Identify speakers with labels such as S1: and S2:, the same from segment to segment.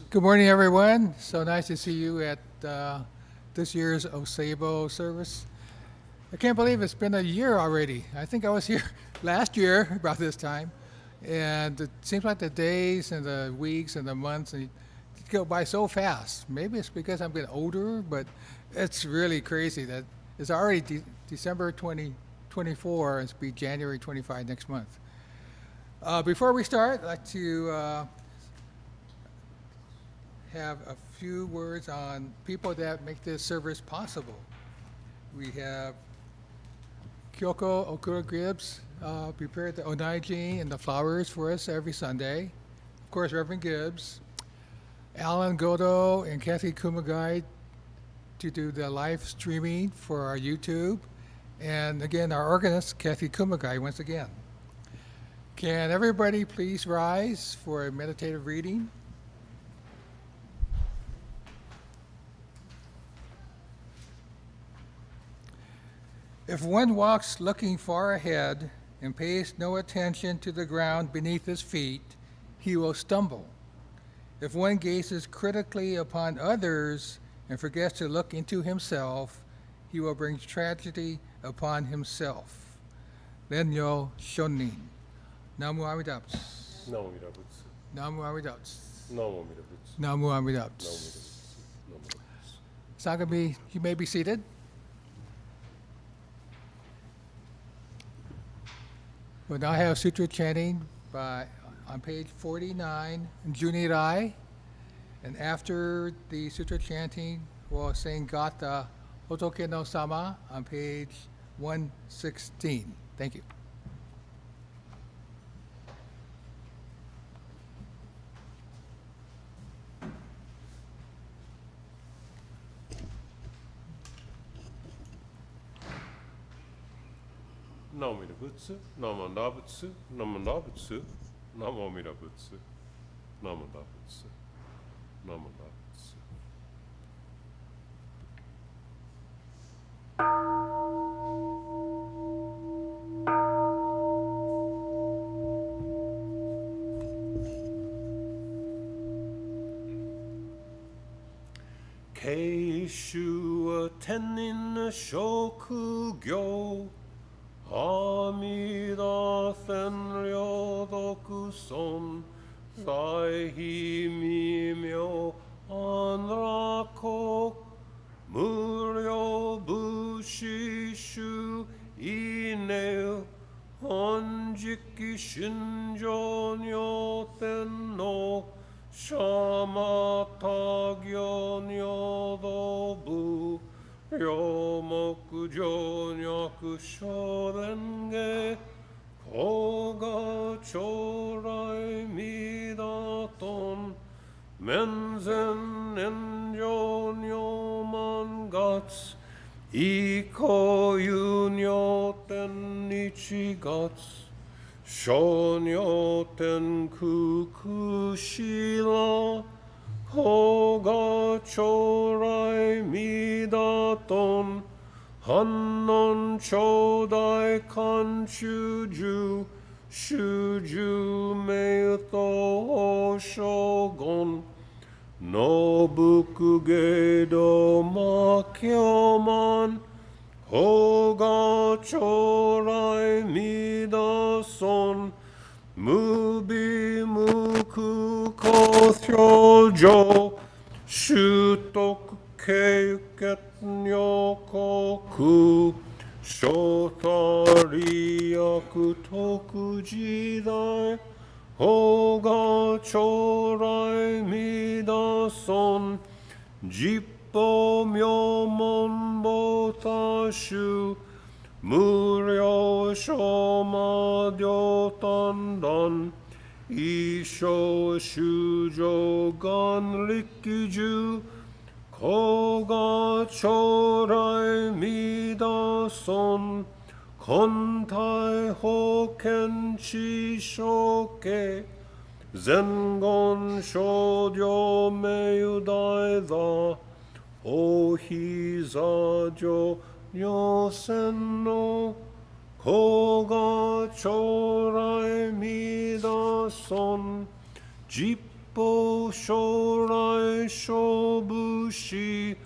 S1: Good morning, everyone. So nice to see you at this year's Oseibo service. I can't believe it's been a year already. I think I was here last year about this time, and it seems like the days and the weeks and the months and go by so fast. Maybe it's because I'm getting older, but it's really crazy that it's already December 2024 and it's be January 25 next month. Before we start, I'd like to have a few words on people that make this service possible. We have Kyoko Okura Gibbs prepared the onaiji and the flowers for us every Sunday. Of course, Reverend Gibbs. Alan Godo and Kathy Kumagai to do the live streaming for our YouTube. And again, our organist, Kathy Kumagai, once again. Can everybody please rise for a meditative reading? If one walks looking far ahead and pays no attention to the ground beneath his feet, he will stumble. If one gazes critically upon others and forgets to look into himself, he will bring tragedy upon himself. Renyo Shonin. Namu Amida Butsu.
S2: Namu Amida Butsu.
S1: Namu Amida Butsu.
S2: Namu Amida Butsu.
S1: Namu Amida
S2: Namu
S1: Butsu.
S2: Amida Butsu.
S1: Sangha, you may be seated. We'll now have Sutra Chanting on page 49, Junirai. And after the Sutra Chanting, we'll sing Gatha Hotoke no Sama on page 116. Thank you.
S2: Namu Amida Butsu. Namu Amida Butsu. Namu Amida Butsu. Namu Amida Butsu. Namu Amida Butsu. Namu Amida Butsu. Keishu tenin shokugyo Amida Fenryo Dokuson Saihi Mimyo Anrako Muryo Bushishu Ineo Honjiki Shinjo Nyoten no Shamata Gyodobu Ryomoku Jonyaku Shorenge Koga Chorai Midaton Menzen Enjo Nyoman Gats Iko Yunyoten Nichigats Shonyoten Kukushila Koga chorai midaton Hannon chodai kanshuju Shuju meito shogun Nobuku gedo makyoman Koga chorai midason Mubi muku kothyojo Shutoku keuket nyokoku Shotariyaku toku jidai Hoga chorai midason Jippo myomon botashu Muryo shoma dyotandan Isho shujo gan rikiju Koga chorai midason Kontai hoken chishoke Zengon shodyo meudai da Ohizajo nyosen no Koga chorai midason Jippo 歩将来勝負し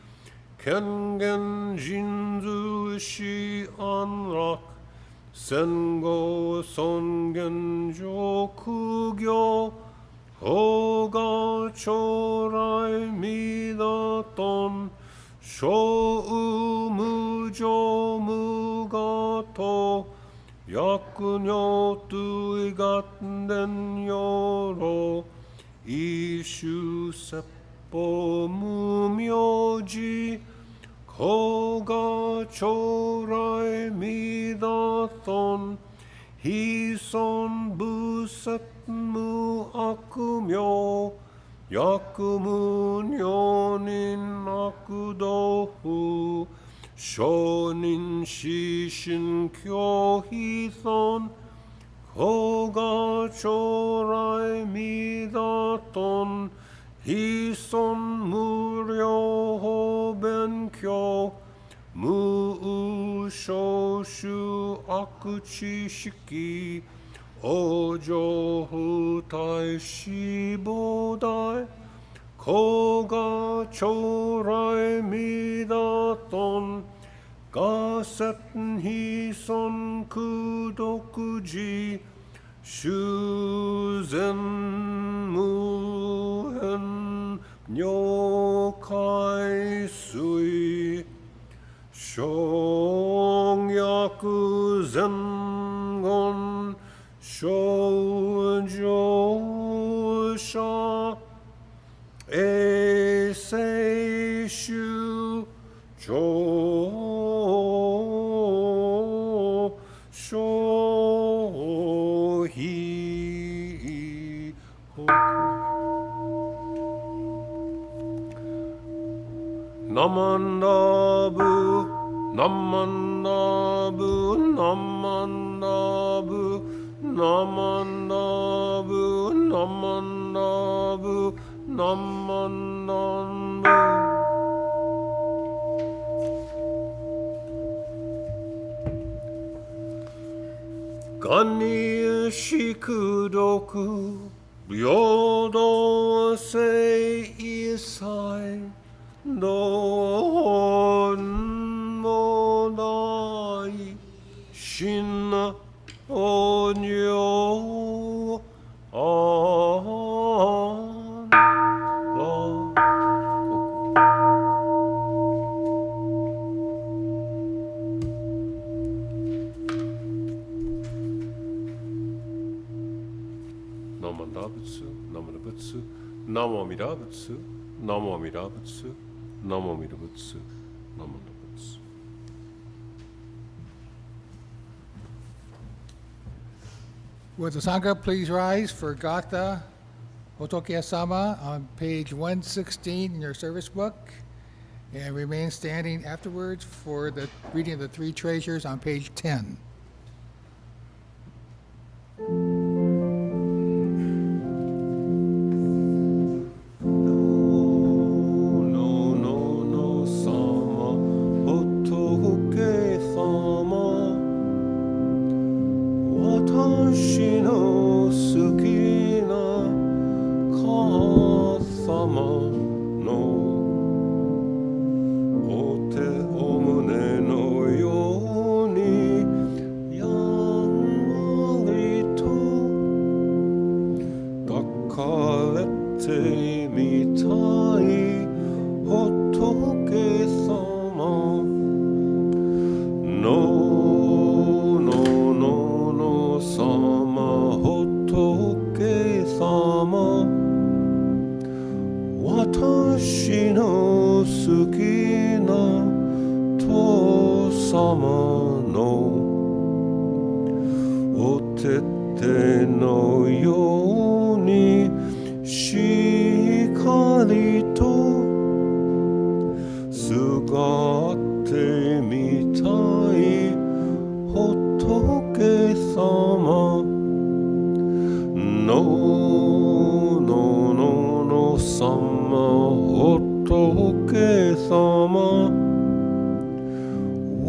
S2: 権限人数し安楽戦後尊厳上苦行法が将来未だとん小無常無我と薬女といがんよろ一種説法無名字法が将来未だとん非尊無説無悪名薬無女人悪道不承認死神教非尊法が将来未だとん非尊無料法勉強無少種悪知識往生不体死菩提子が将来未だとんがせん非尊苦毒寺修善無変如海水生薬善言少女者衛生宗上消費ナマンダブナマンダブナマンダブナマンダブナマンダブナマンダブガニシクドク平等性一切どんもない真お女あらナマンダ仏ナマンダ仏ナモミダ仏ナモミダ仏ナモミダ仏ナモミダ仏
S1: Would the Sangha please rise for Gatha Hotoke Sama on page 116 in your service book, and remain standing afterwards for the reading of the three treasures on page 10.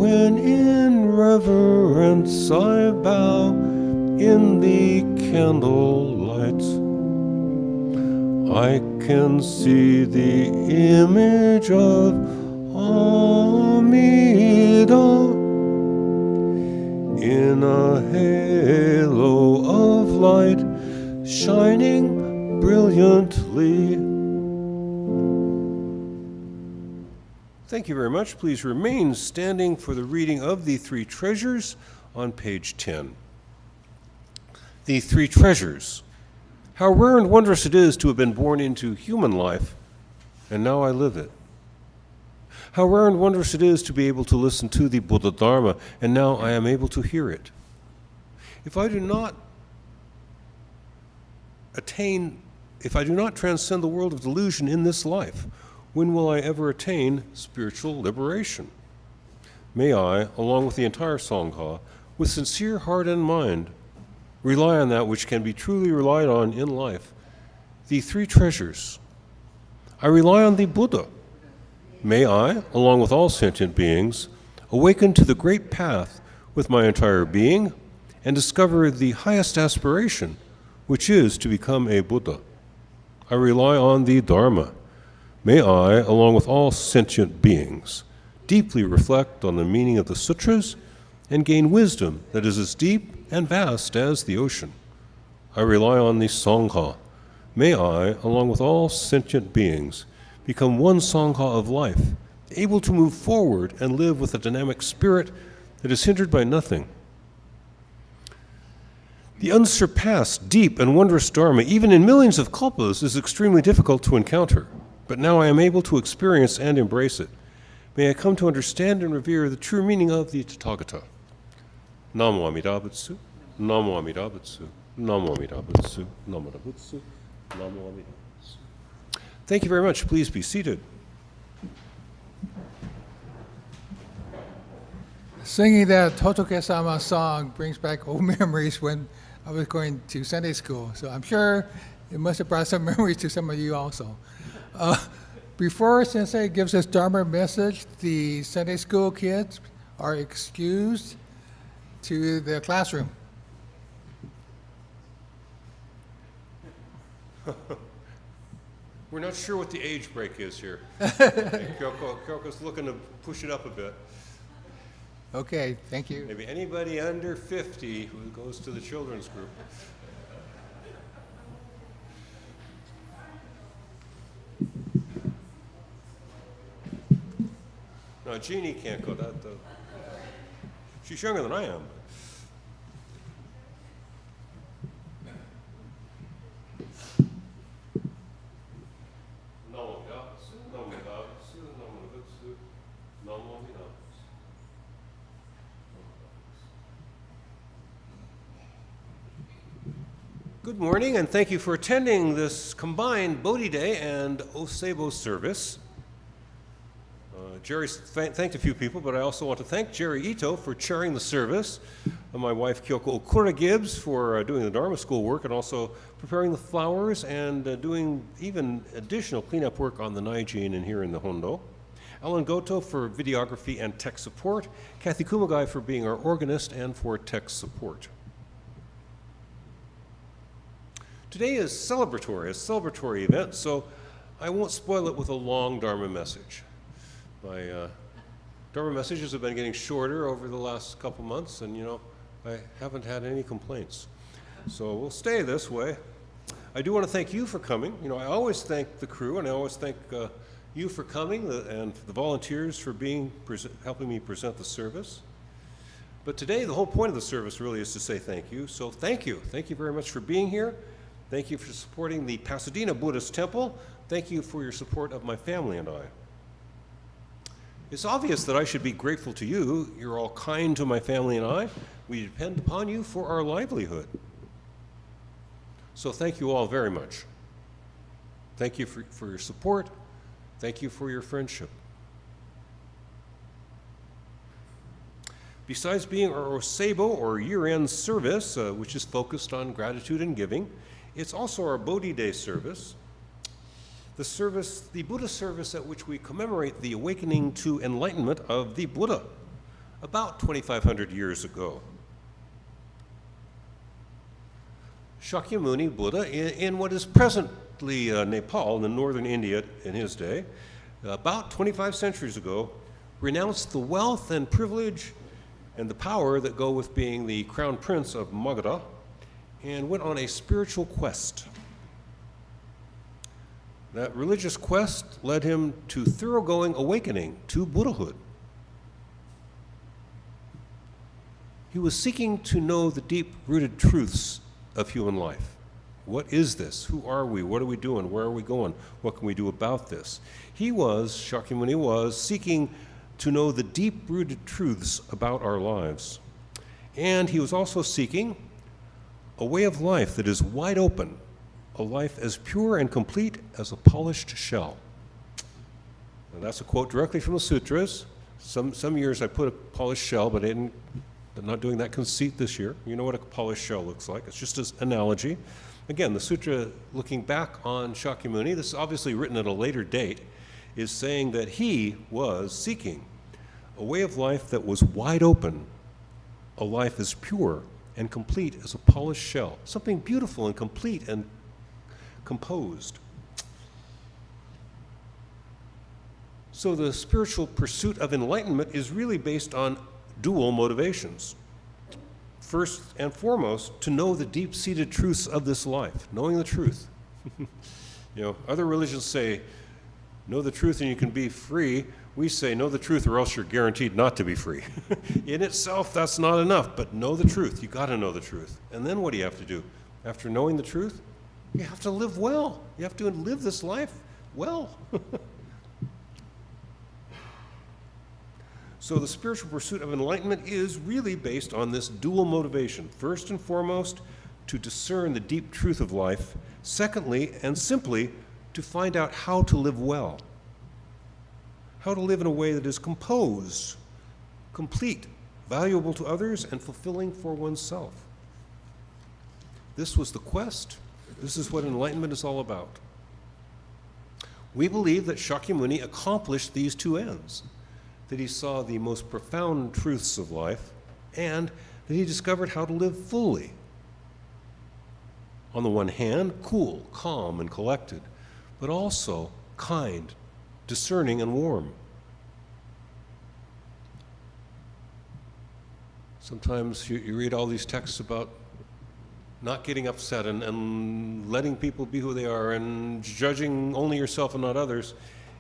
S1: When in reverence I bow in the candle lights,
S2: I can see the image of Amida in a halo of light shining brilliantly. Thank you very much. Please remain standing for the reading of the three treasures on page 10. The three treasures. How rare and wondrous it is to have been born into human life, and now I live it. How rare and wondrous it is to be able to listen to the Buddha Dharma, and now I am able to hear it. If I do not transcend the world of delusion in this life, when will I ever attain spiritual liberation? May I, along with the entire Sangha, with sincere heart and mind, rely on that which can be truly relied on in life, the three treasures. I rely on the Buddha. May I, along with all sentient beings, awaken to the great path with my entire being and discover the highest aspiration, which is to become a Buddha. I rely on the Dharma. May I, along with all sentient beings, deeply reflect on the meaning of the sutras and gain wisdom that is as deep and vast as the ocean. I rely on the Sangha. May I, along with all sentient beings, become one Sangha of life, able to move forward and live with a dynamic spirit that is hindered by nothing. The unsurpassed, deep, and wondrous Dharma, even in millions of kalpas, is extremely difficult to encounter. But now I am able to experience and embrace it. May I come to understand and revere the true meaning of the Tathagata. Namo Amida Butsu, Namo Amida Butsu, Namo Amida Butsu, Namo Amida Butsu, Namo Amida Butsu. Thank you very much. Please be seated.
S1: Singing that Hotoke-sama song brings back old memories when I was going to Sunday school. So I'm sure it must have brought some memories to some of you also. Before Sensei gives us Dharma message, the Sunday school kids are excused to the classroom.
S2: We're not sure what the age break is here. Kyoko's looking to push it up a bit.
S1: Okay, thank you.
S2: Maybe anybody under 50 who goes to the children's group. No, Jeannie can't go. She's younger than I am. Good morning, and thank you for attending this combined Bodhi Day and Oseibo service. Jerry thanked a few people, but I also want to thank Jerry Ito for chairing the service, and my wife Kyoko Okura Gibbs for doing the Dharma school work and also preparing the flowers and doing even additional cleanup work on the Naijin and here in the Hondo. Alan Goto for videography and tech support, Kathy Kumagai for being our organist and for tech support. Today is a celebratory event, so I won't spoil it with a long Dharma message. My Dharma messages have been getting shorter over the last couple months, and I haven't had any complaints. So we'll stay this way. I do want to thank you for coming. I always thank the crew, and I always thank you for coming and the volunteers for helping me present the service. But today, the whole point of the service really is to say thank you. So thank you. Thank you very much for being here. Thank you for supporting the Pasadena Buddhist Temple. Thank you for your support of my family and I. It's obvious that I should be grateful to you. You're all kind to my family and I. We depend upon you for our livelihood. So thank you all very much. Thank you for your support. Thank you for your friendship. Besides being our Oseibo, or year-end service, which is focused on gratitude and giving, it's also our Bodhi Day service. The Buddha service at which we commemorate the awakening to enlightenment of the Buddha about 2,500 years ago. Shakyamuni Buddha, in what is present exactly Nepal in northern India in his day, about 25 centuries ago, renounced the wealth and privilege and the power that go with being the crown prince of Magadha, and went on a spiritual quest. That religious quest led him to thoroughgoing awakening to Buddhahood. He was seeking to know the deep-rooted truths of human life. What is this? Who are we? What are we doing? Where are we going? What can we do about this? Shakyamuni was seeking to know the deep-rooted truths about our lives. And he was also seeking a way of life that is wide open, a life as pure and complete as a polished shell. And that's a quote directly from the sutras. Some years I put a polished shell, but I'm not doing that conceit this year. You know what a polished shell looks like. It's just an analogy. Again, the sutra, looking back on Shakyamuni, this is obviously written at a later date, is saying that he was seeking a way of life that was wide open, a life as pure and complete as a polished shell, something beautiful and complete and composed. So the spiritual pursuit of enlightenment is really based on dual motivations. First and foremost, to know the deep-seated truths of this life, knowing the truth. Other religions say, know the truth and you can be free. We say, know the truth or else you're guaranteed not to be free. In itself, that's not enough, but know the truth. You got to know the truth. And then what do you have to do? After knowing the truth, you have to live well. You have to live this life well. So the spiritual pursuit of enlightenment is really based on this dual motivation. First and foremost, to discern the deep truth of life. Secondly, and simply, to find out how to live well. How to live in a way that is composed, complete, valuable to others, and fulfilling for oneself. This was the quest. This is what enlightenment is all about. We believe that Shakyamuni accomplished these two ends, that he saw the most profound truths of life, and that he discovered how to live fully. On the one hand, cool, calm, and collected, but also kind, discerning, and warm. Sometimes you read all these texts about not getting upset and letting people be who they are and judging only yourself and not others.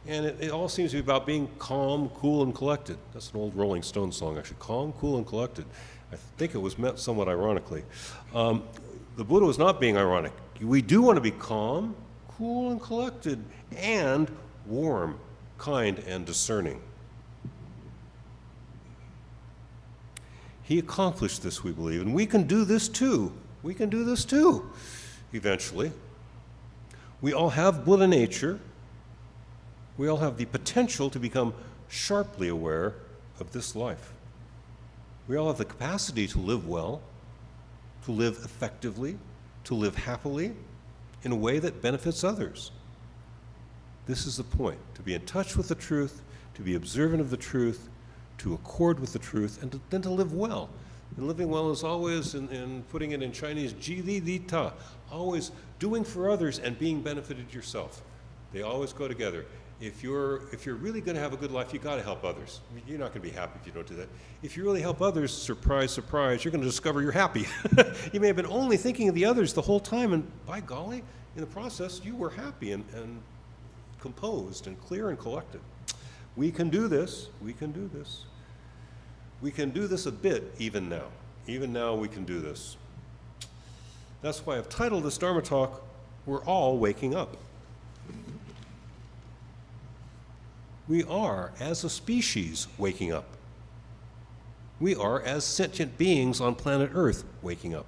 S2: And it all seems to be about being calm, cool, and collected. That's an old Rolling Stones song, actually. Calm, cool, and collected. I think it was meant somewhat ironically. The Buddha was not being ironic. We do want to be calm, cool, and collected, and warm, kind, and discerning. He accomplished this, we believe, and we can do this too. We can do this too, eventually. We all have Buddha nature. We all have the potential to become sharply aware of this life. We all have the capacity to live well, to live effectively, to live happily, in a way that benefits others. This is the point, to be in touch with the truth, to be observant of the truth, to accord with the truth, and then to live well. And living well is always, in putting it in Chinese, ji li di ta, always doing for others and being benefited yourself. They always go together. If you're really going to have a good life, you got to help others. I mean, you're not going to be happy if you don't do that. If you really help others, surprise, surprise, you're going to discover you're happy. You may have been only thinking of the others the whole time, and by golly, in the process, you were happy and composed and clear and collected. We can do this. We can do this. We can do this a bit even now. Even now we can do this. That's why I've titled this Dharma talk, We're All Waking Up. We are, as a species, waking up. We are, as sentient beings on planet Earth, waking up.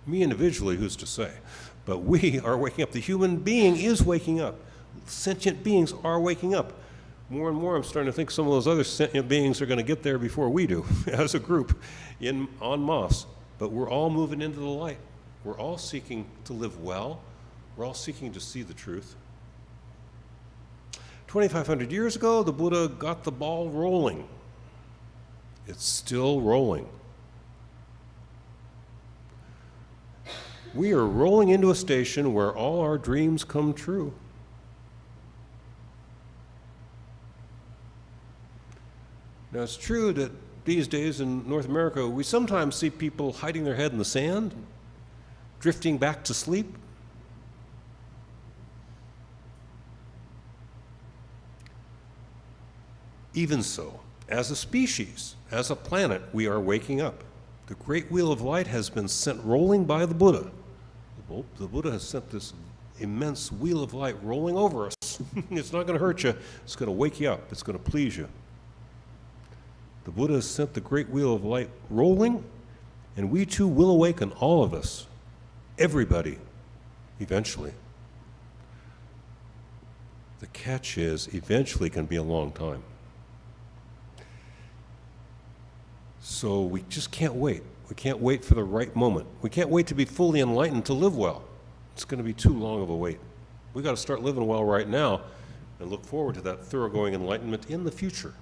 S2: Me individually, who's to say? But we are waking up. The human being is waking up. Sentient beings are waking up. More and more, I'm starting to think some of those other sentient beings are going to get there before we do, as a group, en masse. But we're all moving into the light. We're all seeking to live well. We're all seeking to see the truth. 2,500 years ago, the Buddha got the ball rolling. It's still rolling. We are rolling into a station where all our dreams come true. Now, it's true that these days in North America, we sometimes see people hiding their head in the sand, drifting back to sleep. Even so, as a species, as a planet, we are waking up. The great wheel of light has been sent rolling by the Buddha. The Buddha has sent this immense wheel of light rolling over us. It's not going to hurt you. It's going to wake you up. It's going to please you. The Buddha has sent the great wheel of light rolling, and we too will awaken, all of us, everybody, eventually. The catch is, eventually can be a long time. So we just can't wait. We can't wait for the right moment. We can't wait to be fully enlightened to live well. It's going to be too long of a wait. We've got to start living well right now and look forward to that thoroughgoing enlightenment in the future.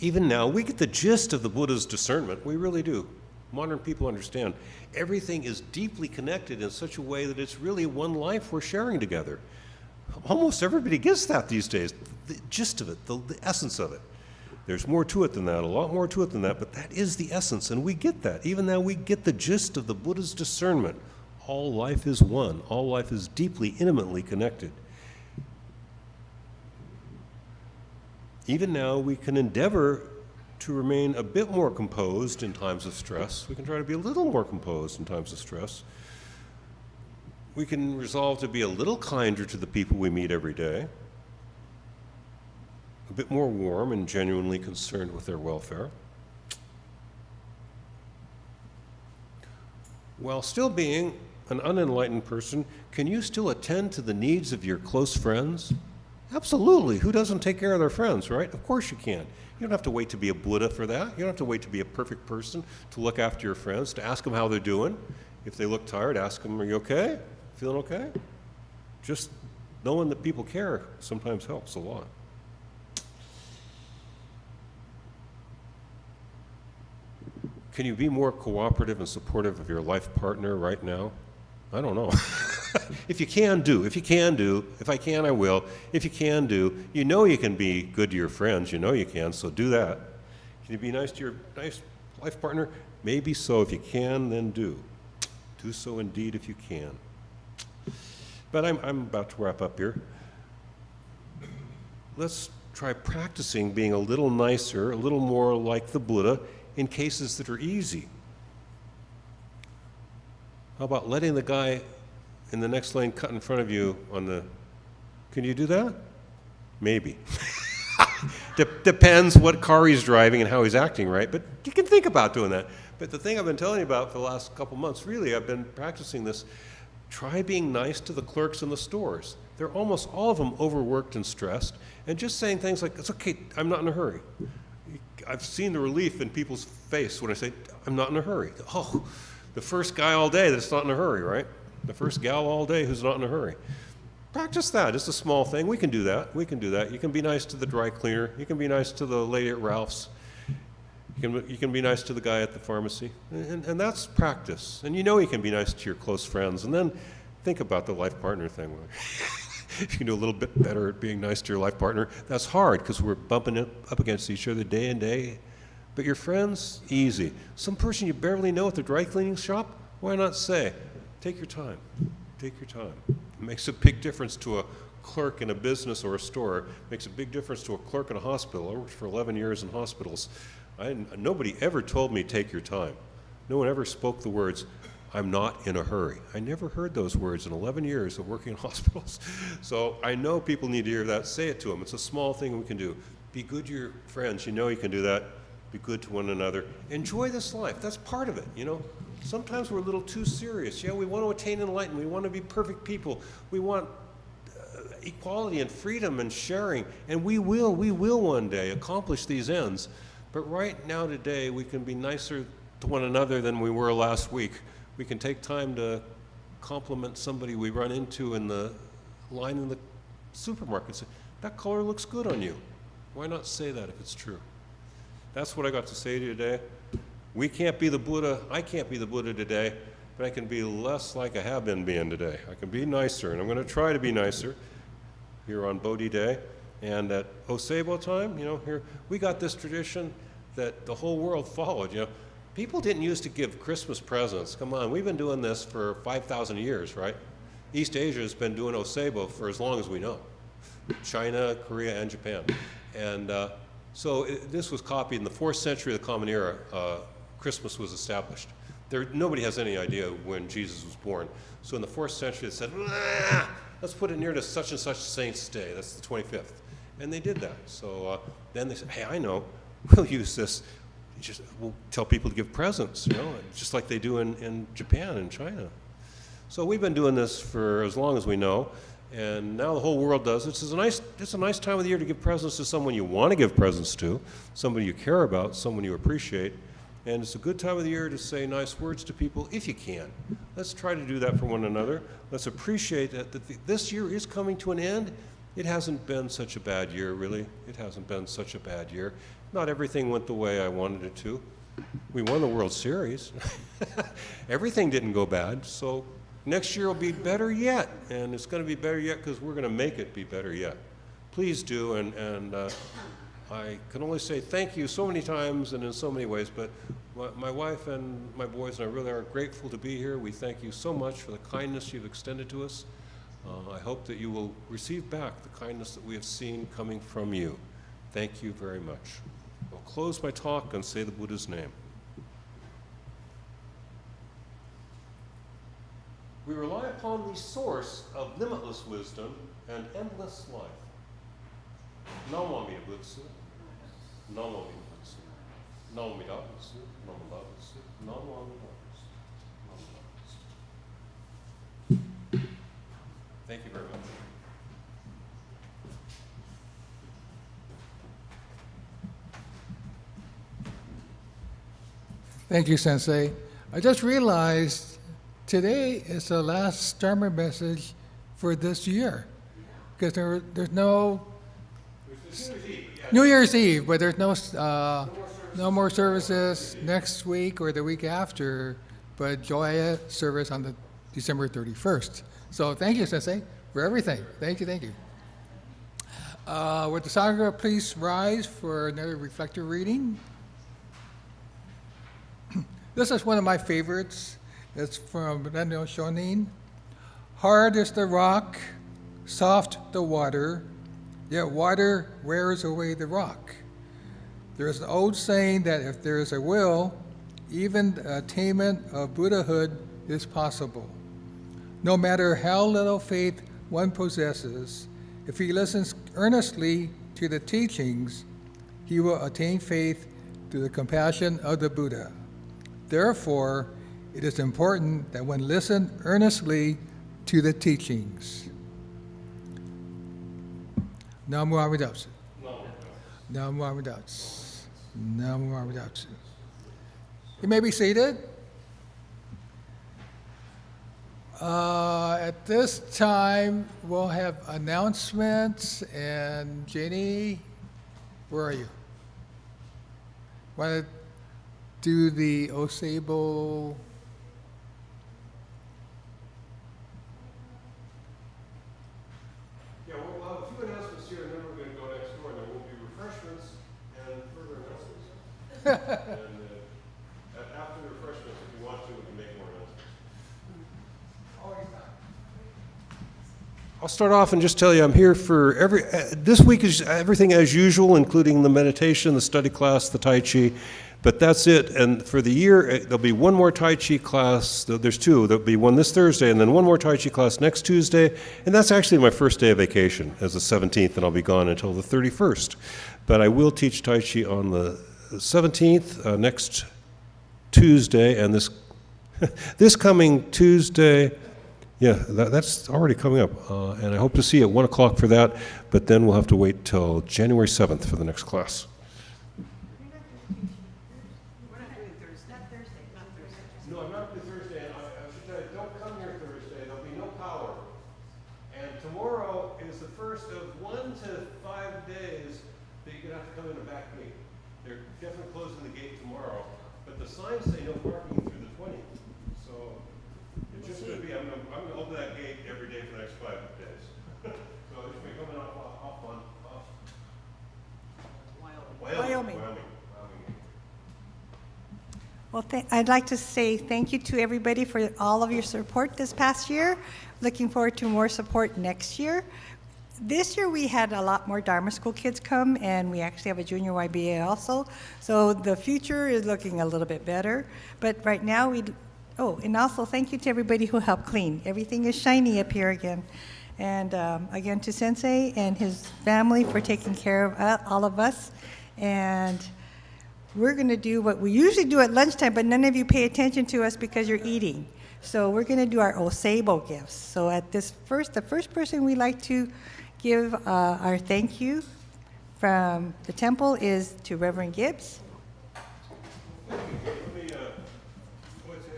S2: Even now, we get the gist of the Buddha's discernment. We really do. Modern people understand everything is deeply connected in such a way that it's really one life we're sharing together. Almost everybody gets that these days, the gist of it, the essence of it. There's more to it than that, a lot more to it than that, but that is the essence, and we get that. Even now, we get the gist of the Buddha's discernment. All life is one. All life is deeply, intimately connected. Even now, we can endeavor to remain a bit more composed in times of stress. We can try to be a little more composed in times of stress. We can resolve to be a little kinder to the people we meet every day, a bit more warm and genuinely concerned with their welfare, while still being an unenlightened person. Can you still attend to the needs of your close friends? Absolutely. Who doesn't take care of their friends, right? Of course you can. You don't have to wait to be a Buddha for that. You don't have to wait to be a perfect person to look after your friends, to ask them how they're doing. If they look tired, ask them, are you okay? Feeling okay? Just knowing that people care sometimes helps a lot. Can you be more cooperative and supportive of your life partner right now? I don't know. If you can, do. If you can, do. If I can, I will. If you can, do. You know you can be good to your friends. You know you can, so do that. Can you be nice to your nice life partner? Maybe so. If you can, then do. Do so indeed if you can. But I'm about to wrap up here. Let's try practicing being a little nicer, a little more like the Buddha in cases that are easy. How about letting the guy in the next lane cut in front of you on the... Can you do that? Maybe. Depends what car he's driving and how he's acting, right? But you can think about doing that. But the thing I've been telling you about for the last couple months, really, I've been practicing this. Try being nice to the clerks in the stores. They're almost all of them overworked and stressed, and just saying things like, it's okay, I'm not in a hurry. I've seen the relief in people's face when I say, I'm not in a hurry. Oh, the first guy all day that's not in a hurry, right? The first gal all day who's not in a hurry. Practice that. It's a small thing. We can do that. We can do that. You can be nice to the dry cleaner. You can be nice to the lady at Ralph's. You can be nice to the guy at the pharmacy. And that's practice. And you know you can be nice to your close friends. And then think about the life partner thing. If you can do a little bit better at being nice to your life partner, that's hard because we're bumping up against each other day and day. But your friends, easy. Some person you barely know at the dry cleaning shop, why not say, take your time, take your time. It makes a big difference to a clerk in a business or a store. It makes a big difference to a clerk in a hospital. I worked for 11 years in hospitals. Nobody ever told me take your time. No one ever spoke the words, I'm not in a hurry. I never heard those words in 11 years of working in hospitals. So I know people need to hear that. Say it to them. It's a small thing we can do. Be good to your friends. You know you can do that. Be good to one another. Enjoy this life. That's part of it, you know. Sometimes we're a little too serious. Yeah, we want to attain enlightenment. We want to be perfect people. We want equality and freedom and sharing. And we will one day accomplish these ends. But right now today, we can be nicer to one another than we were last week. We can take time to compliment somebody we run into in the line in the supermarket. Say, that color looks good on you. Why not say that if it's true? That's what I got to say to you today. We can't be the Buddha, I can't be the Buddha today, but I can be less like I have been being today. I can be nicer, and I'm going to try to be nicer here on Bodhi Day. And at Oseibo time, here, we got this tradition that the whole world followed, People didn't used to give Christmas presents. Come on, we've been doing this for 5,000 years, right? East Asia has been doing Oseibo for as long as we know. China, Korea, and Japan. And so this was copied in the 4th century of the Common Era. Christmas was established. Nobody has any idea when Jesus was born. So in the 4th century, they said, let's put it near to such and such saint's day. That's the 25th. And they did that. So then they said, hey, I know, we'll use this. We'll tell people to give presents, just like they do in Japan and China. So we've been doing this for as long as we know. And now the whole world does it. It's a nice time of the year to give presents to someone you want to give presents to, somebody you care about, someone you appreciate. And it's a good time of the year to say nice words to people if you can. Let's try to do that for one another. Let's appreciate that this year is coming to an end. It hasn't been such a bad year, really. It hasn't been such a bad year. Not everything went the way I wanted it to. We won the World Series. Everything didn't go bad, so next year will be better yet, and it's going to be better yet because we're going to make it be better yet. Please do, and I can only say thank you so many times and in so many ways, but my wife and my boys and I really are grateful to be here. We thank you so much for the kindness you've extended to us. I hope that you will receive back the kindness that we have seen coming from you. Thank you very much. I'll close my talk and say the Buddha's name. We rely upon the source of limitless wisdom and endless life. Namo Amida Butsu, Namo Amida Butsu, Namo Amida Butsu, Namo Amida Butsu, Namo Amida Butsu, Namo Amida Butsu. Thank you very much.
S1: Thank you, Sensei. I just realized today is the last Dharma message for this year, because there's no New Year's Eve, but there's no more services next week or the week after, but Joya service on the December 31st. So thank you, Sensei, for everything. Thank you, thank you. Would the Sangha please rise for another reflective reading? This is one of my favorites. It's from Rendo Shonin. Hard is the rock, soft the water, yet water wears away the rock. There is an old saying that if there is a will, even the attainment of Buddhahood is possible. No matter how little faith one possesses, if he listens earnestly to the teachings, he will attain faith through the compassion of the Buddha. Therefore, it is important that one listen earnestly to the teachings. Namo Amida Butsu. Namo Amida Butsu. Namo Amida Butsu. You may be seated. At this time, we'll have announcements, and Jenny, where are you? Want to do the Oseibo?
S2: Yeah, we'll have a few announcements here, and then we're going to go next door, and there will be refreshments and further announcements. And after the refreshments, if you want to, we can make more announcements. I'll start off and just tell you I'm here for this week is everything as usual, including the meditation, the study class, the Tai Chi, but that's it. And for the year, there'll be one more Tai Chi class. There's two. There'll be one this Thursday and then one more Tai Chi class next Tuesday. And that's actually my first day of vacation as the 17th, and I'll be gone until the 31st. But I will teach Tai Chi on the 17th, next Tuesday, and this coming Tuesday. Yeah, that's already coming up, and I hope to see you at 1 o'clock for that, but then we'll have to wait till January 7th for the next class.
S3: We're not doing Thursday. Not Thursday, not Thursday.
S2: No, I'm not doing Thursday, and I should tell you, don't come here Thursday, there'll be no power. And tomorrow is the first of 1 to 5 days that you're going to have to come in and back me. They're definitely closing the gate tomorrow, but the sign signs say no parking through the 20, so it just could be, I'm gonna open that gate every day for the next 5 days. So if you're coming off
S3: Wyoming.
S2: Wyoming.
S3: Well, I'd like to say thank you to everybody for all of your support this past year. Looking forward to more support next year. This year we had a lot more Dharma School kids come, and we actually have a junior YBA also. So the future is looking a little bit better. But right now and also thank you to everybody who helped clean. Everything is shiny up here again. And again to Sensei and his family for taking care of all of us. And we're going to do what we usually do at lunchtime, but none of you pay attention to us because you're eating. So we're going to do our Oseibo gifts. So at the first person we like to give our thank you from the temple is to Reverend Gibbs.
S2: Let me, what's the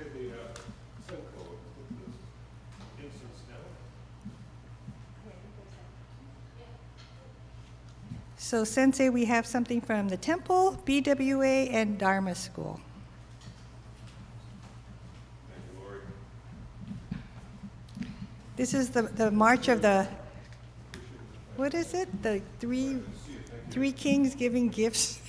S2: Senko with this incense now?
S3: So Sensei, we have something from the temple, BWA, and Dharma School.
S2: Thank you, Lord.
S3: This is the march of the, what is it? The three kings giving gifts.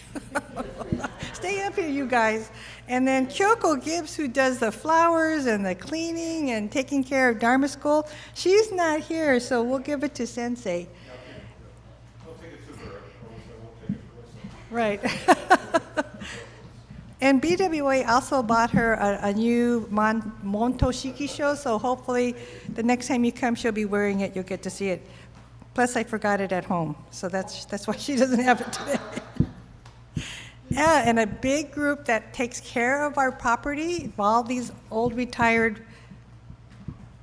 S3: Stay up here, you guys. And then Kyoko Gibbs, who does the flowers and the cleaning and taking care of Dharma School, she's not here, so we'll give it to Sensei.
S2: I'll take it to her. I won't take it for myself.
S3: Right. And BWA also bought her a new Monto Shikisho, so hopefully the next time you come, she'll be wearing it. You'll get to see it. Plus, I forgot it at home, so that's why she doesn't have it today. Yeah, and a big group that takes care of our property, all these old retired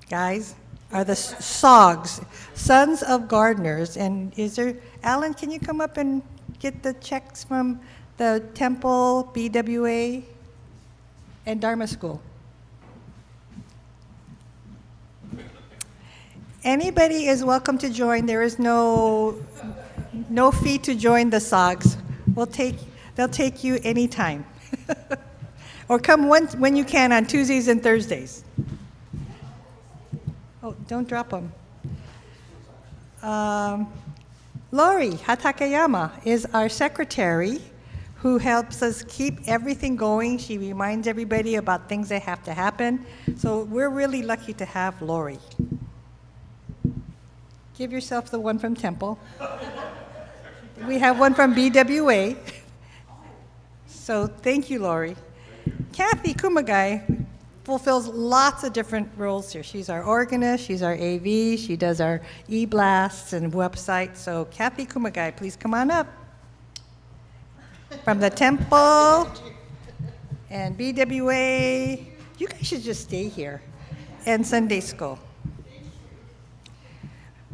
S3: guys, are the SOGs, Sons of Gardeners. And Alan, can you come up and get the checks from the temple, BWA, and Dharma School? Anybody is welcome to join. There is no fee to join the SOGs. They'll take you anytime. Or come when you can on Tuesdays and Thursdays. Oh, don't drop them. Lori Hatakeyama is our secretary who helps us keep everything going. She reminds everybody about things that have to happen. So we're really lucky to have Lori. Give yourself the one from Temple. We have one from BWA. So thank you, Lori. Kathy Kumagai fulfills lots of different roles here. She's our organist, she's our AV, she does our e-blasts and website. So Kathy Kumagai, please come on up. From the temple and BWA. You guys should just stay here. And Sunday school.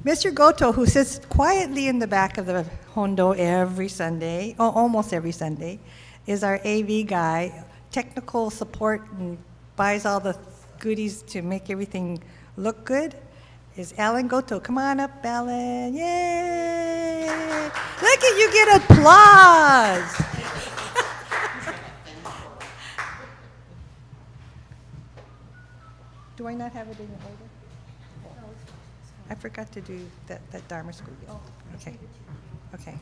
S3: Mr. Goto, who sits quietly in the back of the Hondo every Sunday, almost every Sunday, is our AV guy, technical support, and buys all the goodies to make everything look good, is Alan Goto. Come on up, Alan. Yay! Look at you get applause. Do I not have it in order? I forgot to do that Dharma School. Okay. Okay.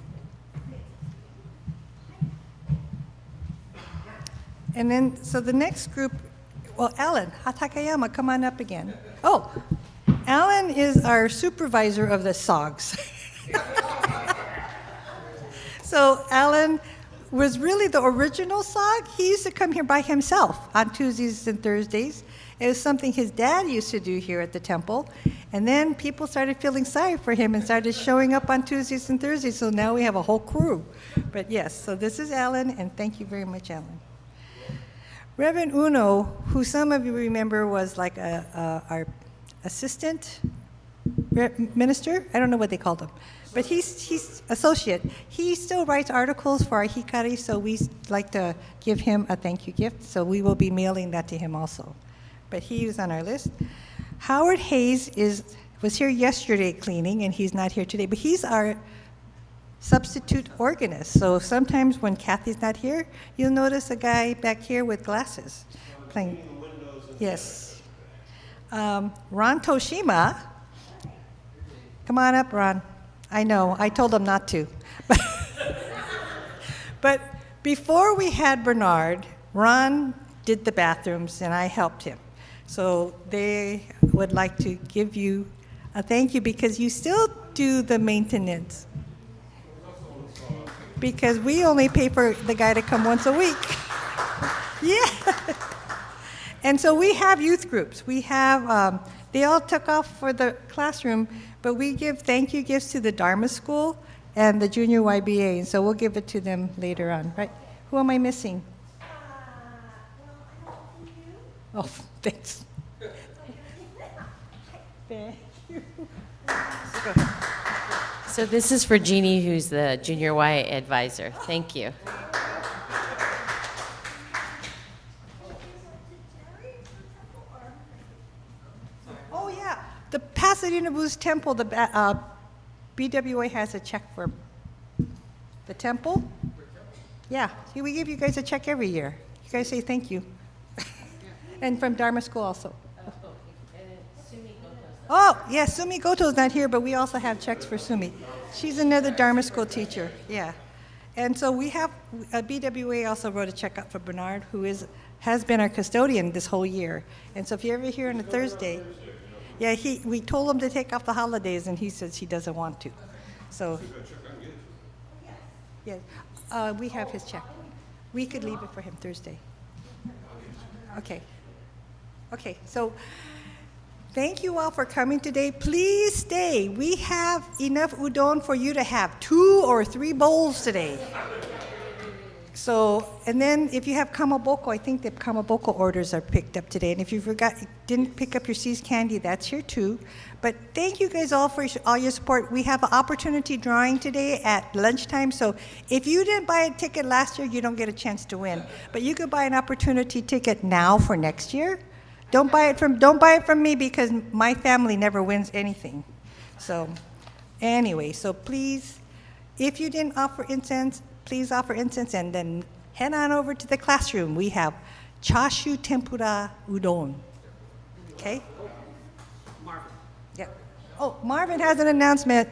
S3: And then, so the next group, well, Alan Hatakeyama, come on up again. Oh, Alan is our supervisor of the SOGs. So Alan was really the original SOG. He used to come here by himself on Tuesdays and Thursdays. It was something his dad used to do here at the temple. And then people started feeling sorry for him and started showing up on Tuesdays and Thursdays. So now we have a whole crew. But yes, so this is Alan, and thank you very much, Alan. Reverend Uno, who some of you remember was like our assistant minister. I don't know what they called him. But he's associate. He still writes articles for our Hikari, so we like to give him a thank you gift. So we will be mailing that to him also. But he was on our list. Howard Hayes was here yesterday cleaning, and he's not here today. But he's our substitute organist. So sometimes when Kathy's not here, you'll notice a guy back here with glasses playing. Yes. Ron Toshima. Come on up, Ron. I know, I told him not to. But before we had Bernard, Ron did the bathrooms and I helped him. So they would like to give you a thank you because you still do the maintenance. Because we only pay for the guy to come once a week. Yeah. And so we have youth groups. We have, they all took off for the classroom, but we give thank you gifts to the Dharma School and the Junior YBA, and so we'll give it to them later on, right? Who am I missing? Oh, thanks. Thank you. Go ahead.
S4: So this is for Jeannie, who's the Junior Y advisor. Thank you.
S3: Oh, yeah, the Pasadena Buddhist Temple, the BWA has a check for the temple. Yeah, see, we give you guys a check every year. You guys say thank you. And from Dharma School also. Oh, yeah, Sumi Goto's not here, but we also have checks for Sumi. She's another Dharma School teacher, yeah. And so we have, BWA also wrote a check out for Bernard, who has been our custodian this whole year. And so if you're ever here on a Thursday, yeah, we told him to take off the holidays, and he says he doesn't want to. So, yeah, we have his check. We could leave it for him Thursday. Okay. Okay, so thank you all for coming today. Please stay. We have enough udon for you to have 2 or 3 bowls today. So, and then if you have kamaboko, I think the kamaboko orders are picked up today. And if you didn't pick up your seized candy, that's here too. But thank you guys all for all your support. We have an opportunity drawing today at lunchtime. So if you didn't buy a ticket last year, you don't get a chance to win. But you could buy an opportunity ticket now for next year. Don't buy it from me because my family never wins anything. So anyway, so please, if you didn't offer incense, please offer incense and then head on over to the classroom. We have chashu tempura udon. Okay? Marvin. Yeah. Oh, Marvin has an announcement.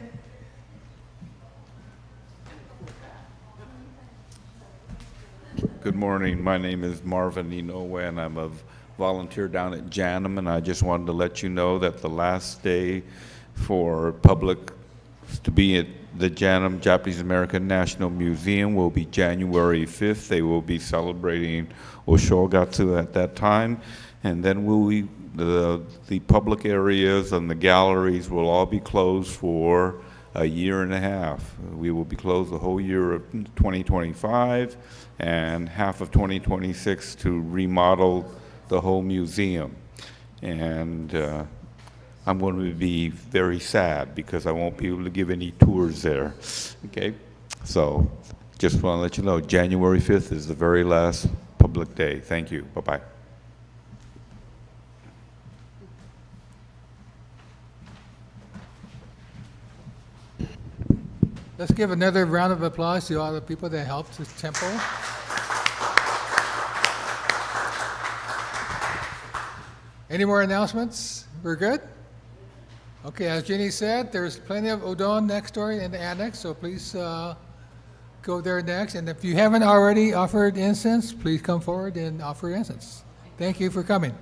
S5: Good morning. My name is Marvin Inoue, and I'm a volunteer down at Janum, and I just wanted to let you know that the last day for public to be at the Janum Japanese American National Museum will be January 5th. They will be celebrating Oshogatsu at that time, and then the public areas and the galleries will all be closed for a year and a half. We will be closed the whole year of 2025 and half of 2026 to remodel the whole museum. And I'm going to be very sad because I won't be able to give any tours there. Okay? So just want to let you know, January 5th is the very last public day. Thank you. Bye-bye.
S1: Let's give another round of applause to all the people that helped the temple. Any more announcements? We're good? Okay, as Jenny said, there's plenty of udon next door in the annex, so please go there next. And if you haven't already offered incense, please come forward and offer incense. Thank you for coming.